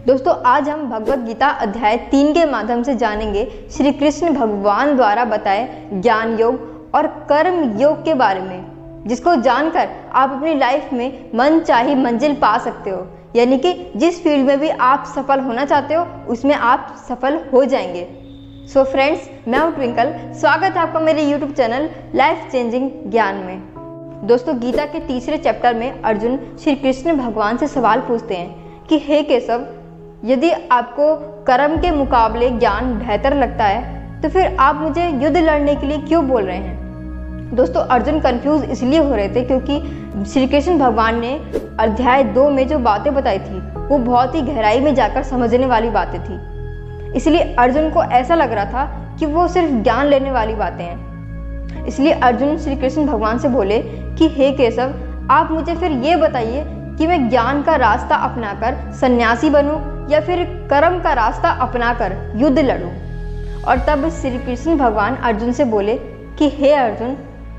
दोस्तों आज हम भगवत गीता अध्याय 3 के माध्यम से जानेंगे श्री कृष्ण भगवान द्वारा बताए ज्ञान योग और कर्म योग के बारे में, जिसको जानकर आप अपनी लाइफ में मन चाही मंजिल पा सकते हो। यानी कि जिस फील्ड में भी आप सफल होना चाहते हो उसमें आप सफल हो जाएंगे। सो फ्रेंड्स, मैं हूं ट्विंकल, स्वागत है आपका मेरे यूट्यूब चैनल लाइफ चेंजिंग ज्ञान में। दोस्तों गीता के तीसरे चैप्टर में अर्जुन श्री कृष्ण भगवान से सवाल पूछते हैं कि हे केशव, यदि आपको कर्म के मुकाबले ज्ञान बेहतर लगता है तो फिर आप मुझे युद्ध लड़ने के लिए क्यों बोल रहे हैं। दोस्तों अर्जुन कंफ्यूज इसलिए हो रहे थे क्योंकि श्री कृष्ण भगवान ने अध्याय 2 में जो बातें बताई थी वो बहुत ही गहराई में जाकर समझने वाली बातें थी। इसलिए अर्जुन को ऐसा लग रहा था कि वो सिर्फ ज्ञान लेने वाली बातें हैं। इसलिए अर्जुन श्री कृष्ण भगवान से बोले कि हे केशव, आप मुझे फिर ये बताइए कि मैं ज्ञान का रास्ता अपनाकर सन्यासी बनूं या फिर कर्म का रास्ता अपनाकर युद्ध लड़ूं। और तब श्री कृष्ण भगवान अर्जुन से बोले कि हे अर्जुन,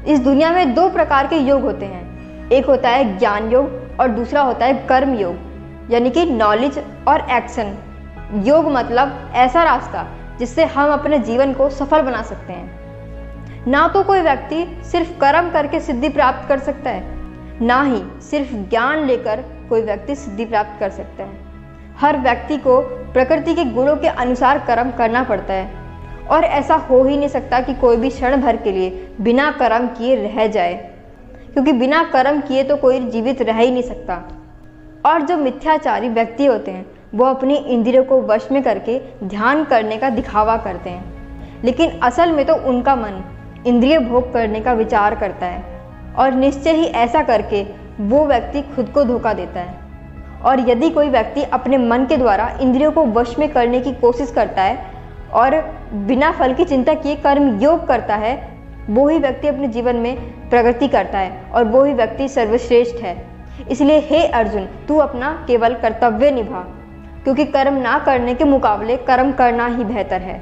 इस दुनिया में 2 प्रकार के योग होते हैं। एक होता है ज्ञान योग और दूसरा होता है कर्म योग, यानी कि नॉलेज और एक्शन। योग मतलब ऐसा रास्ता जिससे हम अपने जीवन को सफल बना सकते हैं। ना तो कोई व्यक्ति सिर्फ कर्म करके सिद्धि प्राप्त कर सकता है, ना ही सिर्फ ज्ञान लेकर कोई व्यक्ति सिद्धि प्राप्त कर सकता है। हर व्यक्ति को प्रकृति के गुणों के अनुसार कर्म करना पड़ता है और ऐसा हो ही नहीं सकता कि कोई भी क्षण भर के लिए बिना कर्म किए रह जाए, क्योंकि बिना कर्म किए तो कोई जीवित रह ही नहीं सकता। और जो मिथ्याचारी व्यक्ति होते हैं वो अपनी इंद्रियों को वश में करके ध्यान करने का दिखावा करते हैं, लेकिन असल में तो उनका मन इंद्रिय भोग करने का विचार करता है और निश्चय ही ऐसा करके वो व्यक्ति खुद को धोखा देता है। और यदि कोई व्यक्ति अपने मन के द्वारा इंद्रियों को वश में करने की कोशिश करता है और बिना फल की चिंता किए कर्म योग करता है, वो ही व्यक्ति अपने जीवन में प्रगति करता है और वो ही व्यक्ति सर्वश्रेष्ठ है। इसलिए हे अर्जुन, तू अपना केवल कर्तव्य निभा, क्योंकि कर्म ना करने के मुकाबले कर्म करना ही बेहतर है।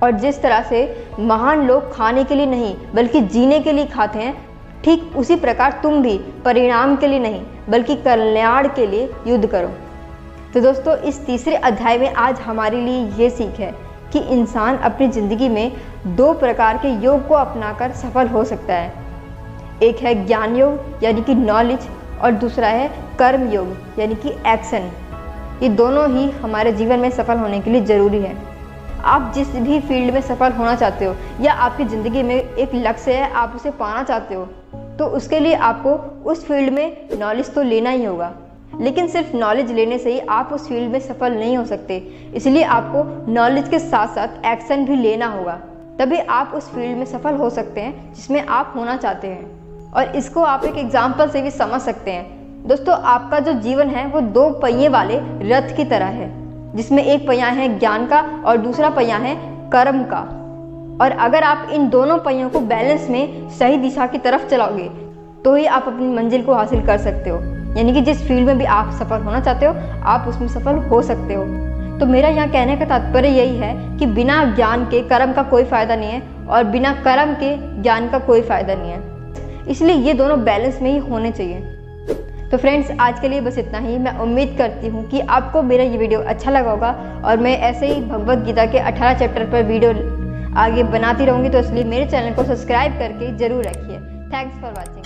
और जिस तरह से महान लोग खाने के लिए नहीं बल्कि जीने के लिए खाते हैं, ठीक उसी प्रकार तुम भी परिणाम के लिए नहीं बल्कि कल्याण के लिए युद्ध करो। तो दोस्तों इस तीसरे अध्याय में आज हमारे लिए ये सीख है कि इंसान अपनी ज़िंदगी में 2 प्रकार के योग को अपनाकर सफल हो सकता है। एक है ज्ञान योग यानी कि नॉलेज, और दूसरा है कर्म योग यानी कि एक्शन। ये दोनों ही हमारे जीवन में सफल होने के लिए ज़रूरी है। आप जिस भी फील्ड में सफल होना चाहते हो या आपकी ज़िंदगी में एक लक्ष्य है, आप उसे पाना चाहते हो, तो उसके लिए आपको उस फील्ड में नॉलेज तो लेना ही होगा। लेकिन सिर्फ नॉलेज लेने से ही आप उस फील्ड में सफल नहीं हो सकते। इसलिए आपको नॉलेज के साथ साथ एक्शन भी लेना होगा, तभी आप उस फील्ड में सफल हो सकते हैं जिसमें आप होना चाहते हैं। और इसको आप एक एग्जाम्पल से भी समझ सकते हैं। दोस्तों आपका जो जीवन है वो 2 पहिए वाले रथ की तरह है, जिसमें एक पहिया है ज्ञान का और दूसरा पहिया है कर्म का। और अगर आप इन दोनों पहियों को बैलेंस में सही दिशा की तरफ चलाओगे तो ही आप अपनी मंजिल को हासिल कर सकते हो। यानी कि जिस फील्ड में भी आप सफल होना चाहते हो आप उसमें सफल हो सकते हो। तो मेरा यहाँ कहने का तात्पर्य यही है कि बिना ज्ञान के कर्म का कोई फ़ायदा नहीं है और बिना कर्म के ज्ञान का कोई फ़ायदा नहीं है। इसलिए ये दोनों बैलेंस में ही होने चाहिए। तो फ्रेंड्स आज के लिए बस इतना ही। मैं उम्मीद करती हूँ कि आपको मेरा ये वीडियो अच्छा लगा होगा और मैं ऐसे ही भगवत गीता के 18 चैप्टर पर वीडियो आगे बनाती रहूँगी। तो इसलिए मेरे चैनल को सब्सक्राइब करके ज़रूर रखिए। Thanks for watching.